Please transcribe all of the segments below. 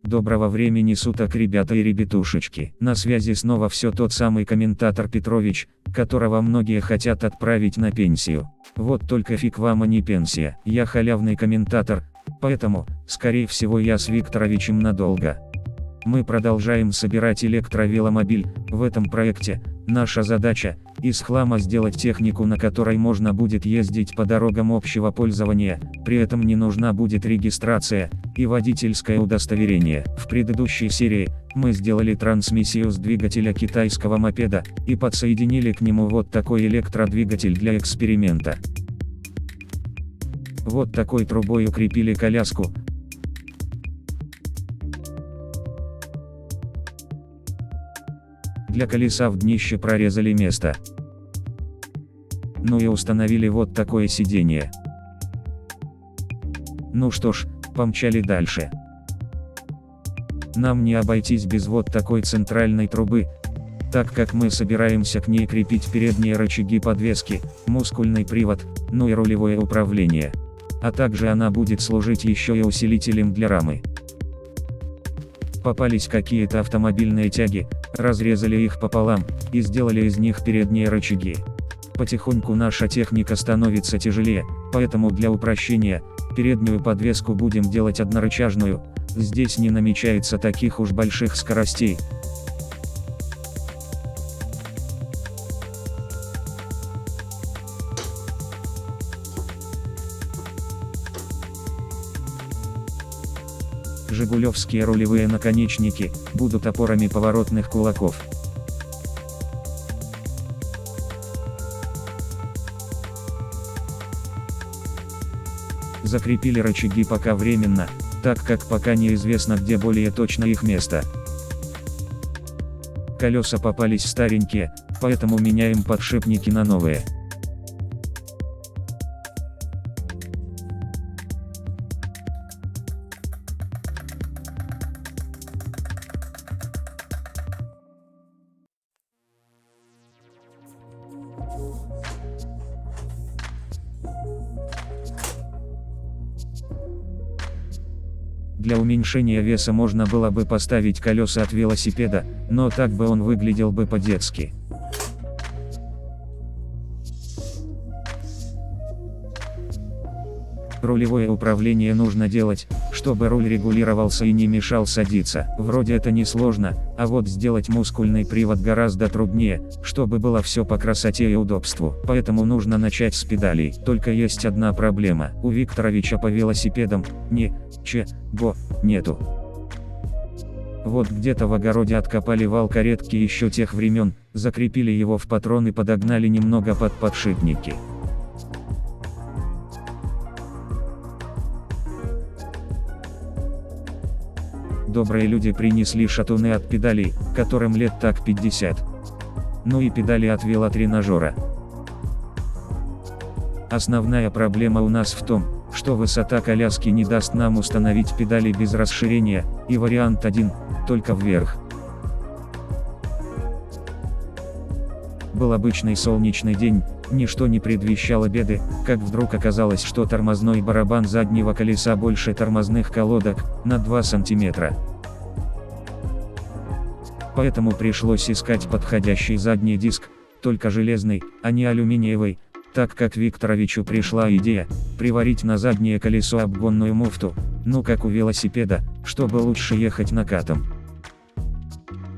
Доброго времени суток, ребята и ребятушечки. На связи снова все тот самый комментатор Петрович, которого многие хотят отправить на пенсию. Вот только фиг вам, а не пенсия. Я халявный комментатор, поэтому, скорее всего, я с Викторовичем надолго. Мы продолжаем собирать электровеломобиль. В этом проекте наша задача – из хлама сделать технику, на которой можно будет ездить по дорогам общего пользования, при этом не нужна будет регистрация и водительское удостоверение. В предыдущей серии мы сделали трансмиссию с двигателя китайского мопеда и подсоединили к нему вот такой электродвигатель для эксперимента. Вот такой трубой укрепили коляску. Для колеса в днище прорезали место. Ну и установили вот такое сиденье. Ну что ж, помчали дальше. Нам не обойтись без вот такой центральной трубы, так как мы собираемся к ней крепить передние рычаги подвески, мускульный привод, ну и рулевое управление. А также она будет служить еще и усилителем для рамы. Попались какие-то автомобильные тяги, разрезали их пополам и сделали из них передние рычаги. Потихоньку наша техника становится тяжелее, поэтому для упрощения, переднюю подвеску будем делать однорычажную, здесь не намечается таких уж больших скоростей. Жигулевские рулевые наконечники будут опорами поворотных кулаков. Закрепили рычаги пока временно, так как пока неизвестно, где более точно их место. Колеса попались старенькие, поэтому меняем подшипники на новые. Для уменьшения веса можно было бы поставить колеса от велосипеда, но так бы он выглядел бы по-детски. Рулевое управление нужно делать, чтобы руль регулировался и не мешал садиться. Вроде это не сложно, а вот сделать мускульный привод гораздо труднее, чтобы было все по красоте и удобству. Поэтому нужно начать с педалей. Только есть одна проблема. У Викторовича по велосипедам ничего нету. Вот где-то в огороде откопали вал каретки еще тех времен, закрепили его в патрон и подогнали немного под подшипники. Добрые люди принесли шатуны от педалей, которым лет так 50. Ну и педали от велотренажера. Основная проблема у нас в том, что высота коляски не даст нам установить педали без расширения, и вариант один – только вверх. Был обычный солнечный день, ничто не предвещало беды, как вдруг оказалось, что тормозной барабан заднего колеса больше тормозных колодок, на 2 сантиметра. Поэтому пришлось искать подходящий задний диск, только железный, а не алюминиевый, так как Викторовичу пришла идея приварить на заднее колесо обгонную муфту, ну как у велосипеда, чтобы лучше ехать накатом.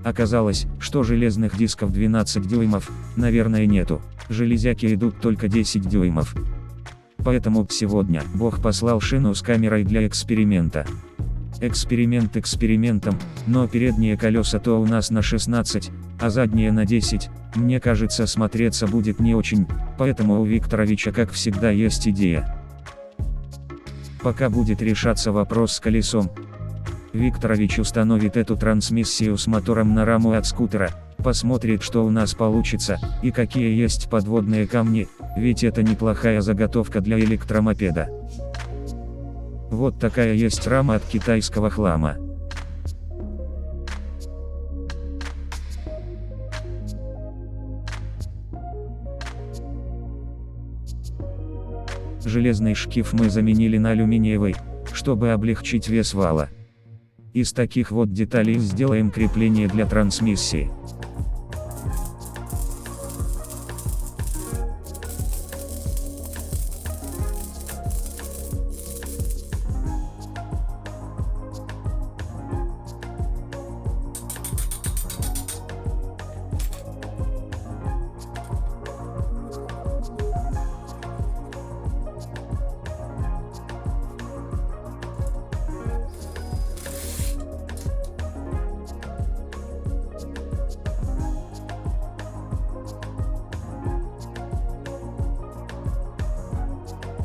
Оказалось, что железных дисков 12 дюймов, наверное, нету, железяки идут только 10 дюймов. Поэтому сегодня Бог послал шину с камерой для эксперимента. Эксперимент экспериментом, но передние колеса-то у нас на 16, а задние на 10, мне кажется, смотреться будет не очень, поэтому у Викторовича, как всегда, есть идея. Пока будет решаться вопрос с колесом, Викторович установит эту трансмиссию с мотором на раму от скутера, посмотрит, что у нас получится, и какие есть подводные камни, ведь это неплохая заготовка для электромопеда. Вот такая есть рама от китайского хлама. Железный шкив мы заменили на алюминиевый, чтобы облегчить вес вала. Из таких вот деталей сделаем крепление для трансмиссии.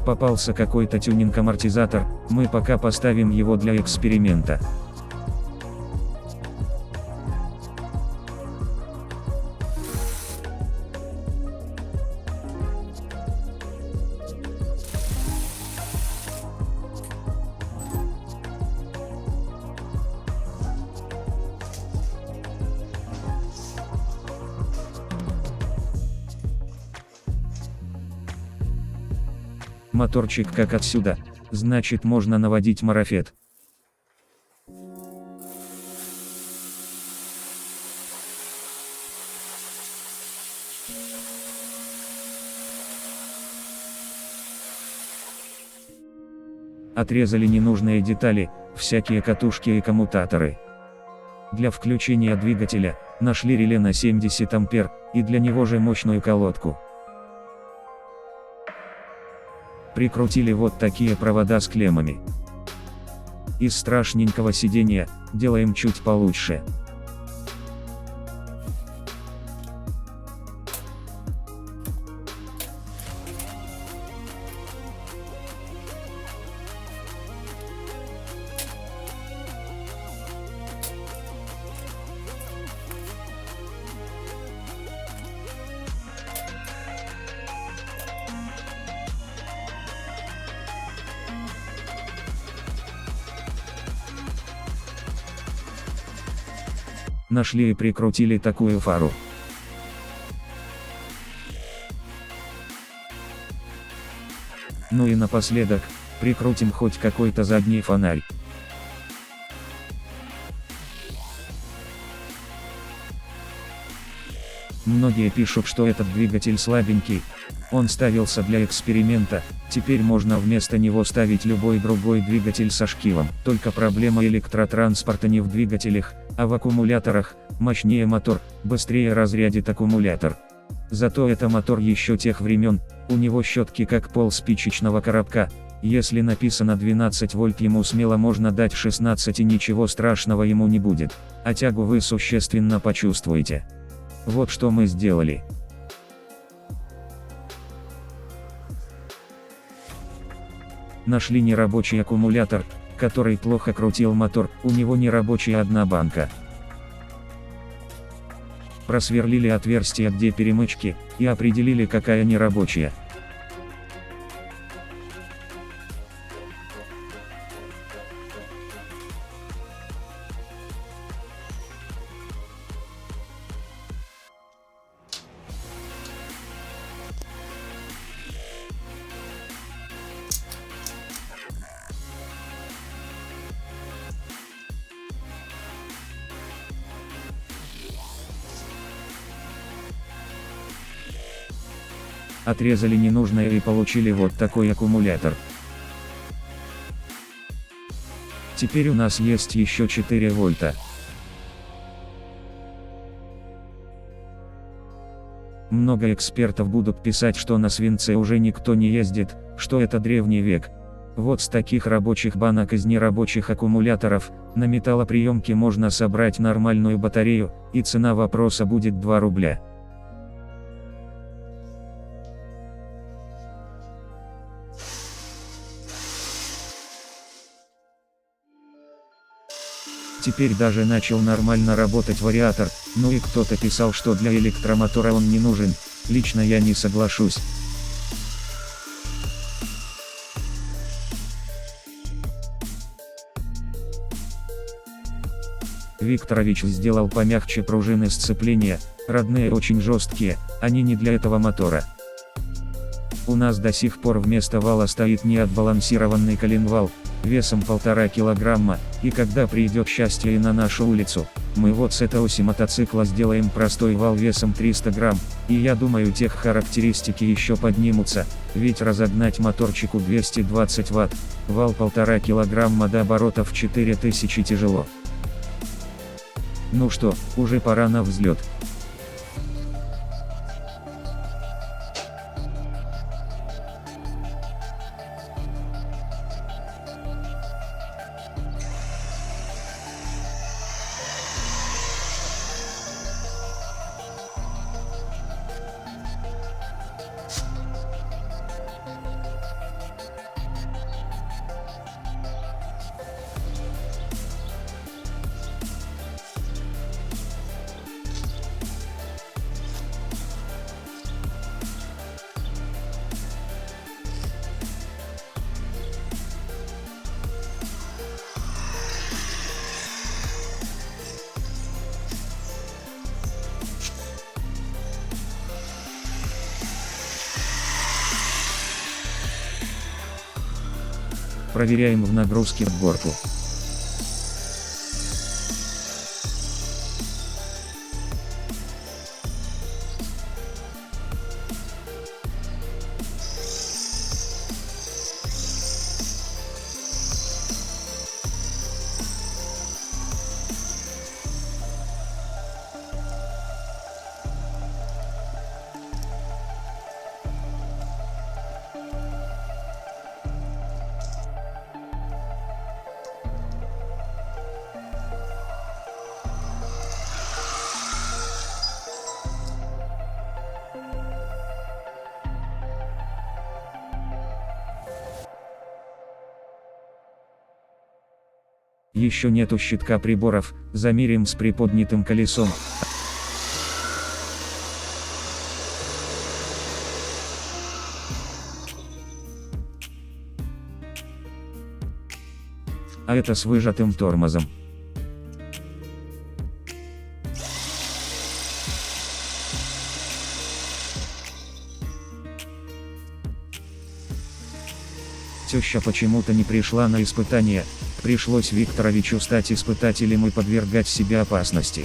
Попался какой-то тюнинг-амортизатор, мы пока поставим его для эксперимента. Моторчик как отсюда, значит можно наводить марафет. Отрезали ненужные детали, всякие катушки и коммутаторы. Для включения двигателя нашли реле на 70 ампер, и для него же мощную колодку. Прикрутили вот такие провода с клеммами. Из страшненького сиденья делаем чуть получше. Нашли и прикрутили такую фару. Ну и напоследок, прикрутим хоть какой-то задний фонарь. Многие пишут, что этот двигатель слабенький, он ставился для эксперимента, теперь можно вместо него ставить любой другой двигатель со шкивом. Только проблема электротранспорта не в двигателях, а в аккумуляторах. Мощнее мотор, быстрее разрядит аккумулятор. Зато это мотор еще тех времен, у него щетки как пол спичечного коробка. Если написано 12 вольт, ему смело можно дать 16 и ничего страшного ему не будет, а тягу вы существенно почувствуете. Вот что мы сделали. Нашли нерабочий аккумулятор, который плохо крутил мотор, у него нерабочая одна банка. Просверлили отверстие, где перемычки, и определили, какая нерабочая. Отрезали ненужное и получили вот такой аккумулятор. Теперь у нас есть еще 4 вольта. Много экспертов будут писать, что на свинце уже никто не ездит, что это древний век. Вот с таких рабочих банок из нерабочих аккумуляторов, на металлоприемке можно собрать нормальную батарею, и цена вопроса будет 2 рубля. Теперь даже начал нормально работать вариатор, ну и кто-то писал, что для электромотора он не нужен, лично я не соглашусь. Викторович сделал помягче пружины сцепления, родные очень жесткие, они не для этого мотора. У нас до сих пор вместо вала стоит неотбалансированный коленвал, весом 1,5 килограмма, и когда придет счастье и на нашу улицу, мы вот с этого оси мотоцикла сделаем простой вал весом 300 грамм, и я думаю тех характеристики еще поднимутся, ведь разогнать моторчику 220 Вт, вал 1,5 килограмма до оборотов 4000 тяжело. Ну что, уже пора на взлет. Проверяем в нагрузке в горку. Еще нету щитка приборов, замерим с приподнятым колесом. А это с выжатым тормозом. Теща почему-то не пришла на испытание, пришлось Викторовичу стать испытателем и подвергать себя опасности.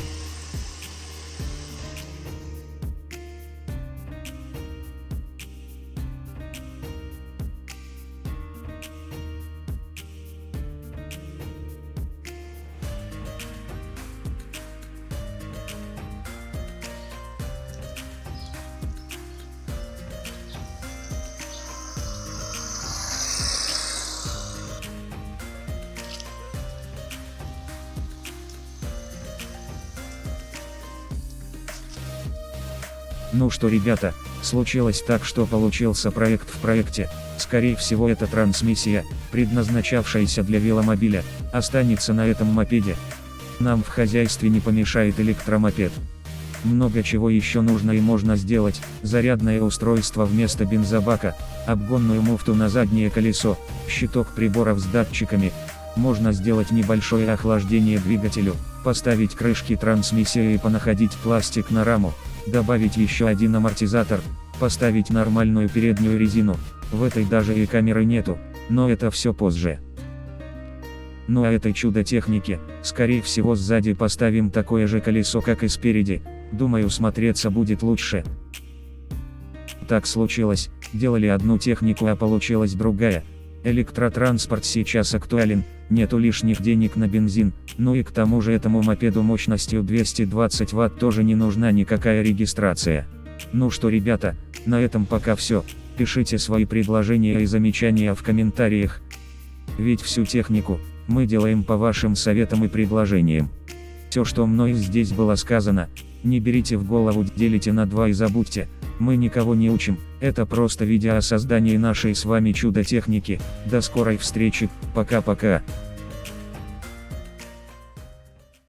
Ну что, ребята, случилось так, что получился проект в проекте. Скорее всего, эта трансмиссия, предназначавшаяся для веломобиля, останется на этом мопеде. Нам в хозяйстве не помешает электромопед. Много чего еще нужно и можно сделать: зарядное устройство вместо бензобака, обгонную муфту на заднее колесо, щиток приборов с датчиками. Можно сделать небольшое охлаждение двигателю, поставить крышки трансмиссии и понаходить пластик на раму, добавить еще один амортизатор, поставить нормальную переднюю резину. В этой даже и камеры нету, но это все позже. Ну а этой чудо-технике, скорее всего, сзади поставим такое же колесо, как и спереди. Думаю, смотреться будет лучше. Так случилось, делали одну технику, а получилась другая. Электротранспорт сейчас актуален, нету лишних денег на бензин, ну и к тому же этому мопеду мощностью 220 Вт тоже не нужна никакая регистрация. Ну что, ребята, на этом пока все. Пишите свои предложения и замечания в комментариях. Ведь всю технику мы делаем по вашим советам и предложениям. Все, что мной здесь было сказано, не берите в голову, делите на 2 и забудьте. Мы никого не учим, это просто видео о создании нашей с вами чудо-техники. До скорой встречи, пока-пока.